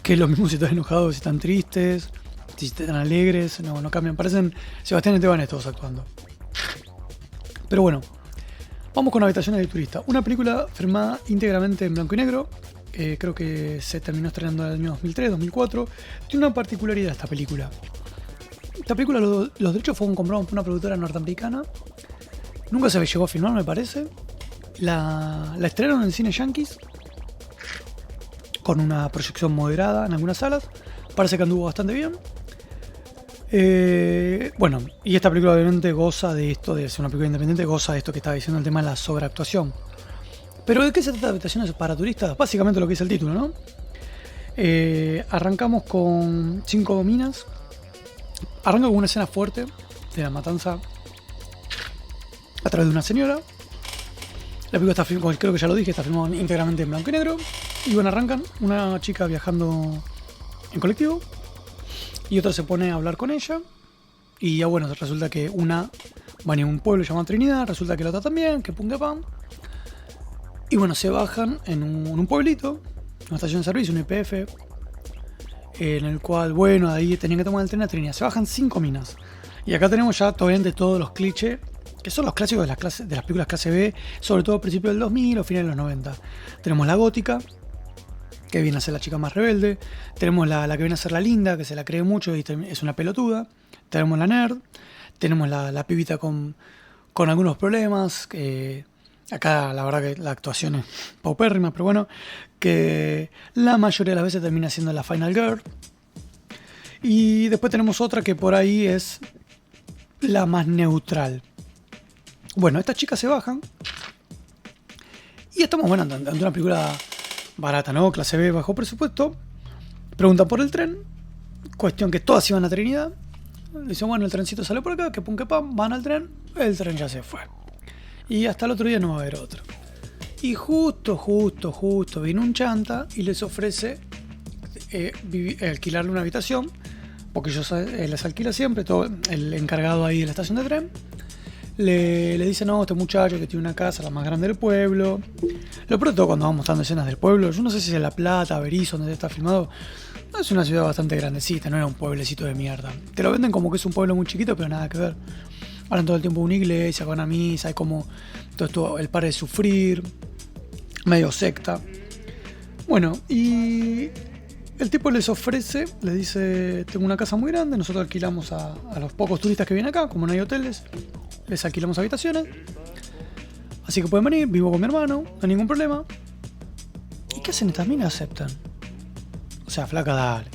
que es lo mismo si están enojados, si están tristes, si están alegres, no cambian, parecen Sebastián Esteban todos actuando. Pero bueno, vamos con Habitaciones de turista, una película filmada íntegramente en blanco y negro. Creo que se terminó estrenando en el año 2003-2004. Tiene una particularidad esta película. Esta película, los derechos fueron comprados por una productora norteamericana. Nunca se llegó a filmar, me parece. La estrenaron en cine yankees, con una proyección moderada en algunas salas. Parece que anduvo bastante bien. Bueno, y esta película obviamente goza de esto, de ser una película independiente, goza de esto que estaba diciendo, el tema de la sobreactuación. Pero ¿de qué se trata Habitaciones para turistas? Básicamente lo que dice el título, ¿no? Arrancamos con 5 minas. Arranca con una escena fuerte de la matanza a través de una señora. La película está filmada, creo que ya lo dije, está filmada íntegramente en blanco y negro. Y bueno, arrancan una chica viajando en colectivo y otra se pone a hablar con ella. Y ya bueno, resulta que una va en un pueblo llamado Trinidad, resulta que la otra también, que pum que pam. Y bueno, se bajan en un pueblito, una estación de servicio, un YPF, en el cual, bueno, ahí tenían que tomar el tren a Trinidad. Se bajan 5 minas. Y acá tenemos ya obviamente todos los clichés, que son los clásicos de las películas clase B, sobre todo a principios del 2000 o finales de los 90. Tenemos la gótica, que viene a ser la chica más rebelde. Tenemos la que viene a ser la linda, que se la cree mucho y es una pelotuda. Tenemos la nerd. Tenemos la pibita con algunos problemas, que acá la verdad que la actuación es paupérrima, pero bueno, que la mayoría de las veces termina siendo la final girl. Y después tenemos otra que por ahí es la más neutral. Bueno, estas chicas se bajan y estamos, bueno, ante una película barata, ¿no? Clase B, bajo presupuesto. Preguntan por el tren. Cuestión que todas iban a Trinidad. Dicen, bueno, el trencito sale por acá, que pum que pam, van al tren. El tren ya se fue. Y hasta el otro día no va a haber otro. Y justo viene un chanta y les ofrece alquilarle una habitación. Porque ellos les alquila siempre, todo el encargado ahí de la estación de tren. Le dice, no, este muchacho que tiene una casa, la más grande del pueblo. Lo peor de todo cuando vamos mostrando escenas del pueblo, yo no sé si es La Plata, Berizo, donde está filmado. No, es una ciudad bastante grandecita, no era un pueblecito de mierda. Te lo venden como que es un pueblo muy chiquito, pero nada que ver. Hablan todo el tiempo de una iglesia, con una misa, hay como todo esto, el par de sufrir, medio secta. Bueno, y el tipo les ofrece, les dice, tengo una casa muy grande, nosotros alquilamos a los pocos turistas que vienen acá, como no hay hoteles, les alquilamos habitaciones, así que pueden venir, vivo con mi hermano, no hay ningún problema. ¿Y qué hacen estas minas? Aceptan. O sea, flaca, dale.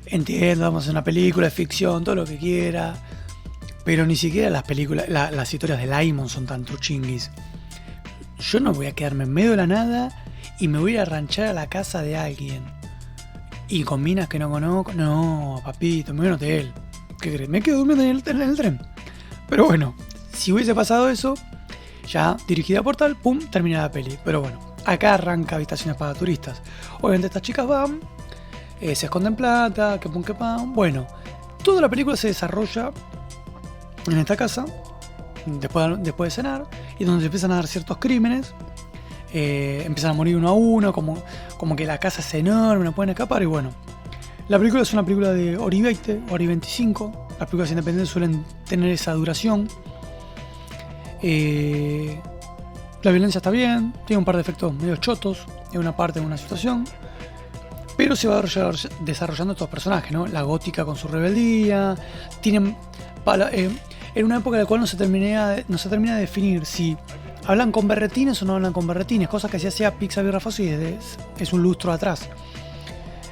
Entiendo, vamos a hacer una película de ficción, todo lo que quiera, pero ni siquiera las películas, las historias de Laimon son tan truchinguis. Yo no voy a quedarme en medio de la nada y me voy a ir a ranchar a la casa de alguien. Y con minas que no conozco, no, papito, me voy a un hotel. ¿Qué crees? Me quedo durmiendo en el tren. Pero bueno, si hubiese pasado eso, ya dirigida por tal, pum, termina la peli. Pero bueno, acá arranca Habitaciones para Turistas. Obviamente estas chicas van, se esconden plata, que pum, que pam. Bueno, toda la película se desarrolla en esta casa, después de cenar, y donde se empiezan a dar ciertos crímenes. Empiezan a morir uno a uno, como que la casa es enorme, no pueden escapar. Y bueno, la película es una película de hora y 20, hora y 25. Las películas independientes suelen tener esa duración. La violencia está bien, tiene un par de efectos medio chotos en una parte de una situación, pero se va desarrollando estos personajes, ¿no? La gótica con su rebeldía, tienen en una época en la cual no se termina de definir si hablan con berretines o no hablan con berretines, cosas que se hacía Pixar y Rafa y es un lustro atrás.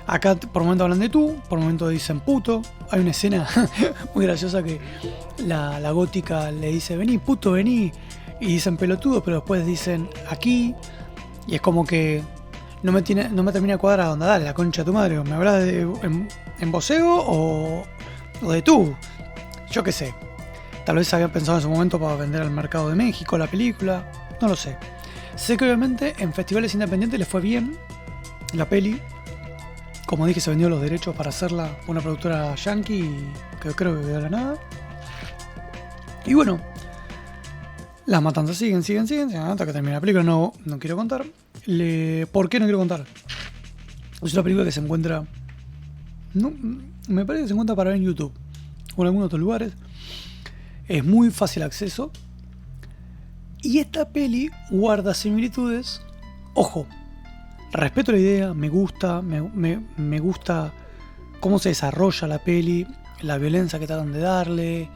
Acá por momento hablan de tú, por momento dicen puto. Hay una escena muy graciosa que la gótica le dice vení puto, vení, y dicen pelotudo, pero después dicen aquí, y es como que no me termina de cuadrar a onda, dale la concha de tu madre, ¿me hablas en voceo o de tú? Yo qué sé. Tal vez había pensado en ese momento para vender al mercado de México la película, no lo sé. Sé que obviamente en festivales independientes les fue bien la peli. Como dije, se vendió los derechos para hacerla por una productora yankee que creo que quedó de la nada. Y bueno, las matanzas siguen hasta que termina la película. No quiero contar. ¿Por qué no quiero contar? Es una película que se encuentra... No, me parece que se encuentra para ver en YouTube o en algunos otros lugares. Es muy fácil acceso. Y esta peli guarda similitudes. Ojo, respeto la idea, me gusta cómo se desarrolla la peli, la violencia que tratan de darle,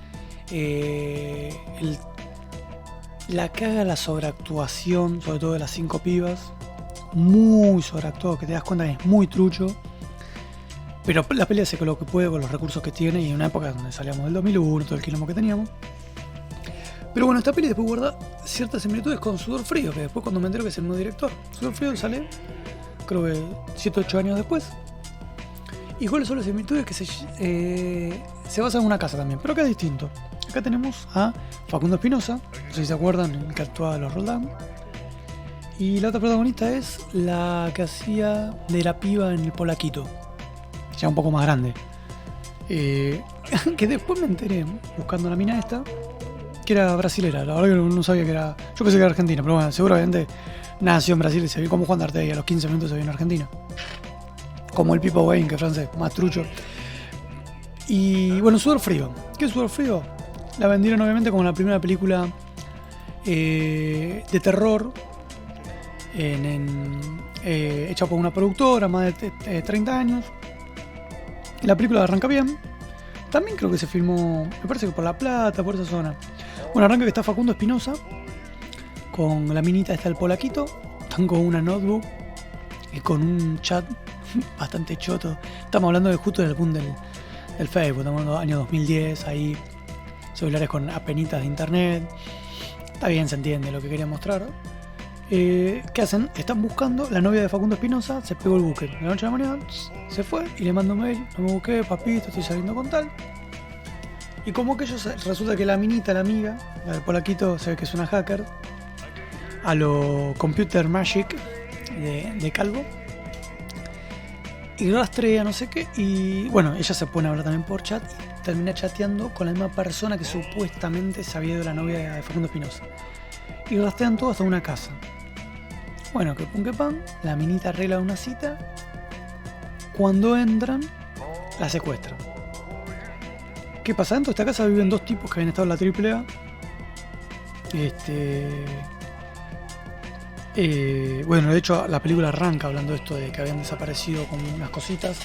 la sobreactuación, sobre todo de las 5 pibas, muy sobreactuado, que te das cuenta que es muy trucho. Pero la peli hace lo que puede con los recursos que tiene, y en una época donde salíamos del 2001, todo el quilombo que teníamos. Pero bueno, esta peli después guarda ciertas similitudes con Sudor Frío, que después cuando me entero que es el nuevo director. Sudor Frío sale, creo que 7-8 años después. ¿Y cuáles son las similitudes? Que se basa en una casa también, pero acá es distinto. Acá tenemos a Facundo Espinosa, no sé si se acuerdan, el que actuaba de los Roldán. Y la otra protagonista es la que hacía de la piba en el Polaquito, ya un poco más grande. Que después me enteré, buscando la mina esta, que era brasilera. La verdad que no sabía que era... Yo pensé que era argentina, pero bueno, seguramente nació en Brasil y se vio como Juan D'Artegui, a los 15 minutos se vio en Argentina. Como el Pipo Wayne, que es francés, más trucho. Y bueno, Sudor Frío. ¿Qué es Sudor Frío? La vendieron obviamente como la primera película de terror hecha por una productora, más de 30 años. La película arranca bien. También creo que se filmó, me parece que por La Plata, por esa zona. Bueno, arranca que está Facundo Espinosa con la minita esta del Polaquito. Están con una notebook y con un chat bastante choto. Estamos hablando de justo del boom del Facebook. Estamos hablando del año 2010, ahí celulares con apenitas de internet. Está bien, se entiende lo que quería mostrar. ¿Qué hacen? Están buscando, la novia de Facundo Espinosa se pegó el buque. De la noche a la mañana se fue y le manda un mail. No me busqué, papito, estoy saliendo con tal. Y como que ellos, resulta que la minita, la amiga, la del polaquito, se ve que es una hacker. A lo Computer Magic de Calvo. Y rastrea no sé qué. Y bueno, ella se pone a hablar también por chat. Y termina chateando con la misma persona que supuestamente se había ido la novia de Facundo Espinosa. Y rastrean todo hasta una casa. Bueno, que pum que pan, la minita arregla una cita. Cuando entran, la secuestran. ¿Qué pasa? Dentro de esta casa viven dos tipos que habían estado en la AAA. Bueno, de hecho la película arranca hablando de esto de que habían desaparecido como unas cositas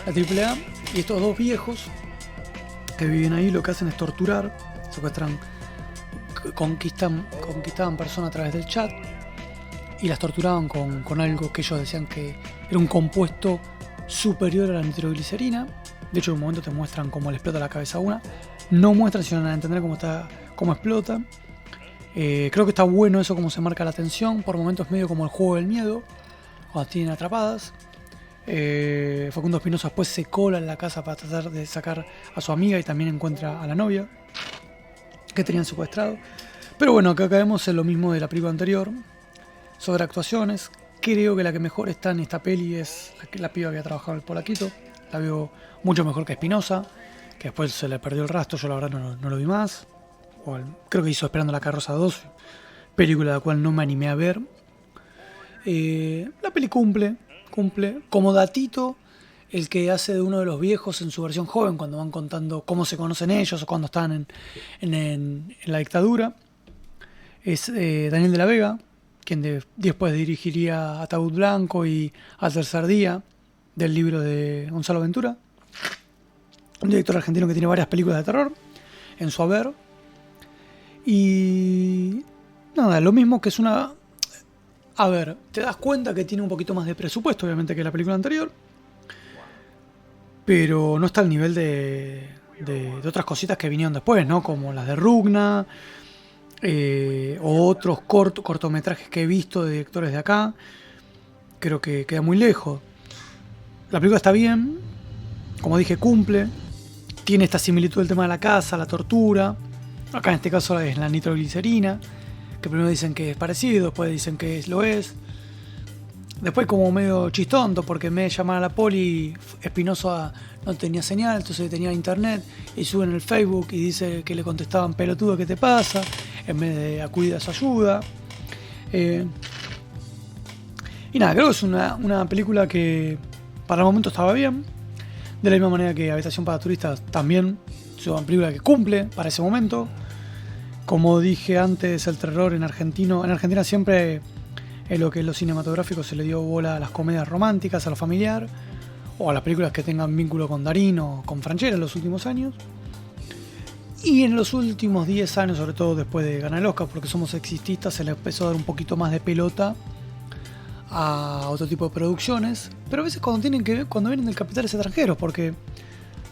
la AAA. Y estos dos viejos que viven ahí lo que hacen es torturar, secuestran, conquistaban personas a través del chat y las torturaban con algo que ellos decían que era un compuesto superior a la nitroglicerina. De hecho en un momento te muestran cómo le explota la cabeza a una. No muestran, sino a entender cómo explota. Creo que está bueno eso, como se marca la tensión. Por momentos medio como el juego del miedo, cuando tienen atrapadas. Facundo Espinosa después se cola en la casa para tratar de sacar a su amiga y también encuentra a la novia que tenían secuestrado. Pero bueno, acá caemos en lo mismo de la película anterior. Sobre actuaciones, creo que la que mejor está en esta peli es la piba que había trabajado en el polaquito. La veo mucho mejor que Espinosa, que después se le perdió el rastro. Yo la verdad no lo vi más. Creo que hizo Esperando la Carroza 2, película la cual no me animé a ver. La peli cumple. Como datito, el que hace de uno de los viejos en su versión joven, cuando van contando cómo se conocen ellos o cuando están en la dictadura, es Daniel de la Vega, quien después dirigiría Ataúd Blanco y Al Tercer Día, del libro de Gonzalo Ventura, un director argentino que tiene varias películas de terror en su haber. Y nada, lo mismo que es una... A ver, te das cuenta que tiene un poquito más de presupuesto, obviamente, que la película anterior. Pero no está al nivel de otras cositas que vinieron después, ¿no? Como las de Rugna, o otros cortometrajes que he visto de directores de acá. Creo que queda muy lejos. La película está bien, como dije, cumple. Tiene esta similitud del tema de la casa, la tortura. Acá en este caso es la nitroglicerina, que primero dicen que es parecido, después dicen que lo es. Después como medio chistonto, porque en vez de llamar a la poli, Espinosa no tenía señal, entonces tenía internet, y sube en el Facebook y dice que le contestaban: pelotudo, ¿qué te pasa?, en vez de acudir a su ayuda. Y nada, creo que es una película que para el momento estaba bien. De la misma manera que Habitación para Turistas también es una película que cumple para ese momento. Como dije antes, el terror en Argentina siempre en lo que es lo cinematográfico se le dio bola a las comedias románticas, a lo familiar, o a las películas que tengan vínculo con Darín o con Franchella en los últimos años. Y en los últimos 10 años, sobre todo después de ganar el Oscar, porque Somos Sexistas, se le empezó a dar un poquito más de pelota a otro tipo de producciones, pero a veces cuando vienen del capitales extranjeros, porque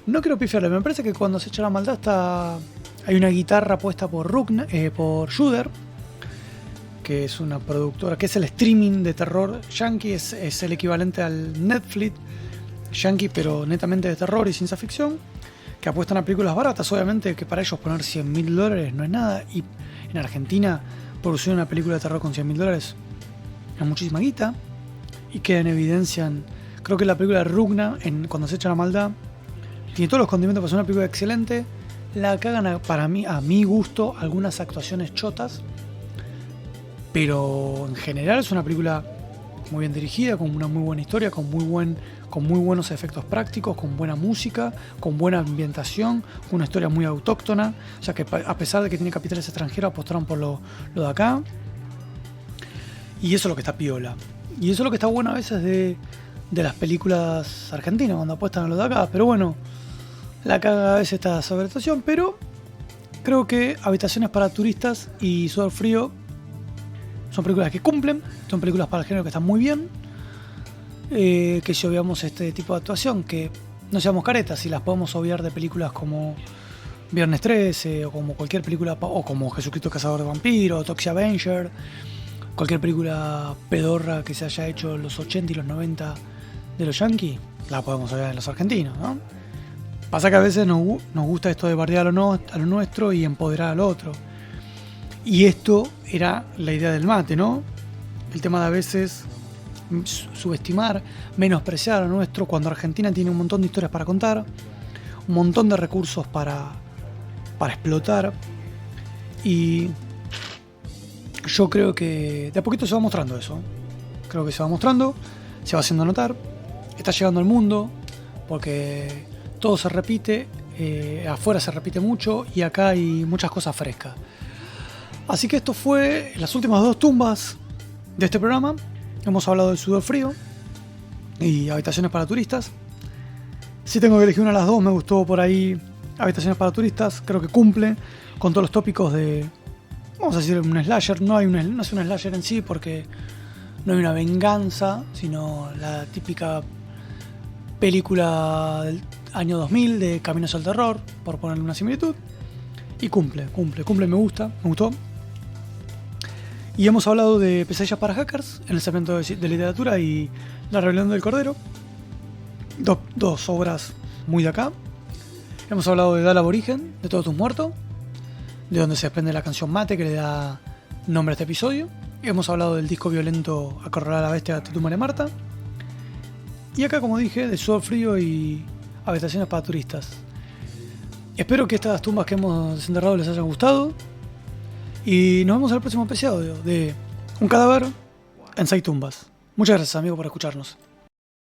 no quiero pifiarle, me parece que cuando se echa la maldad hay una guitarra puesta por Shudder, que es una productora, que es el streaming de terror yankee, es el equivalente al Netflix yankee, pero netamente de terror y ciencia ficción, que apuestan a películas baratas. Obviamente que para ellos poner $100.000 no es nada, y en Argentina producir una película de terror con $100.000 es muchísima guita, y queda en evidencia creo que la película de Rugna, Cuando se echa la maldad, tiene todos los condimentos para ser una película excelente. La cagan a mi gusto, algunas actuaciones chotas, pero en general es una película muy bien dirigida, con una muy buena historia, con muy buenos efectos prácticos, con buena música, con buena ambientación, con una historia muy autóctona. O sea que a pesar de que tiene capitales extranjeros, apostaron por lo de acá. Y eso es lo que está piola. Y eso es lo que está bueno a veces de las películas argentinas, cuando apuestan a lo de acá. Pero bueno, la caga a veces esta sobreactuación, pero creo que Habitaciones para Turistas y Sudor Frío son películas que cumplen, son películas para el género que están muy bien. Que si obviamos este tipo de actuación, que no seamos caretas, si las podemos obviar de películas como Viernes 13, o como cualquier película, o como Jesucristo Cazador de Vampiros, Toxic Avenger, cualquier película pedorra que se haya hecho en los 80 y los 90 de los yankees, la podemos ver en los argentinos, ¿no? Pasa que a veces nos gusta esto de bardear a lo nuestro y empoderar al otro. Y esto era la idea del mate, ¿no? El tema de a veces subestimar, menospreciar a lo nuestro, cuando Argentina tiene un montón de historias para contar, un montón de recursos para explotar. Y yo creo que de a poquito se va mostrando eso. Creo que se va mostrando, se va haciendo notar, está llegando al mundo, porque todo se repite, afuera se repite mucho y acá hay muchas cosas frescas. Así que esto fue las últimas 2 tumbas de este programa. Hemos hablado del sudor frío y habitaciones para turistas. Si tengo que elegir una de las 2, me gustó por ahí Habitaciones para turistas. Creo que cumple con todos los tópicos de, vamos a decir, un slasher. No es un slasher en sí, porque no hay una venganza, sino la típica película del año 2000 de Caminos al Terror, por ponerle una similitud. Y cumple, me gustó. Y hemos hablado de Pesadillas para Hackers en el segmento de literatura y La Rebelión del Cordero. Dos obras muy de acá. Hemos hablado de Dal Aborigen, de Todos tus muertos, de donde se desprende la canción Mate, que le da nombre a este episodio. Hemos hablado del disco violento Acorralar a la bestia de Tutumare Marta. Y acá, como dije, de Sudor frío y Habitaciones para turistas. Espero que estas tumbas que hemos desenterrado les hayan gustado. Y nos vemos en el próximo episodio de Un cadáver en 6 tumbas. Muchas gracias, amigos, por escucharnos.